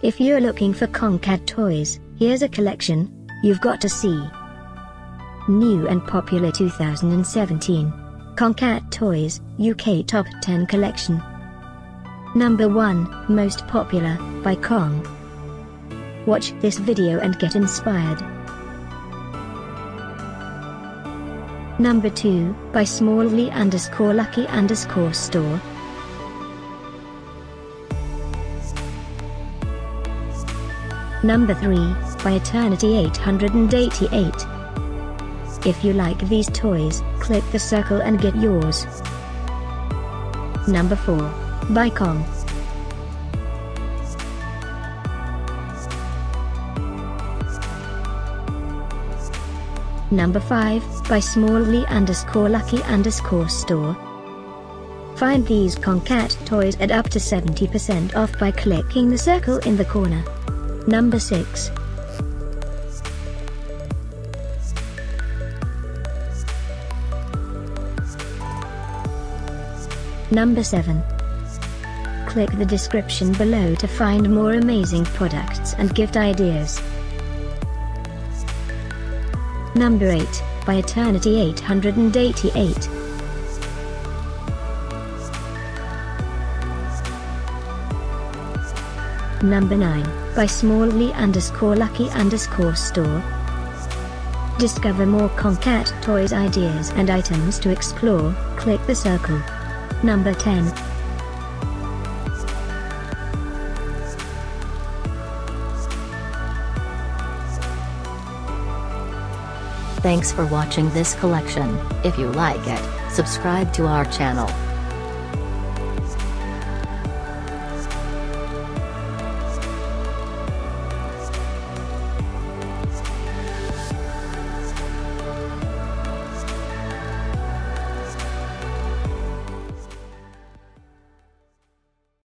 If you're looking for Concat toys, here's a collection you've got to see. New and popular 2017 Concat Toys UK Top 10 Collection. Number 1, Most Popular, by Kong. Watch this video and get inspired. Number 2, by Smallly_Lucky_Store. Number 3, by Eternity888. If you like these toys, click the circle and get yours. Number 4, by Kong. Number 5, by Smallly_Lucky_Store. Find these Concat toys at up to 70% off by clicking the circle in the corner. Number 6. Number 7. Click the description below to find more amazing products and gift ideas. Number 8, by Eternity888. Number 9, by Smallly_Lucky_Store. Discover more Concat toys ideas and items to explore, click the circle. Number 10. Thanks for watching this collection. If you like it, subscribe to our channel.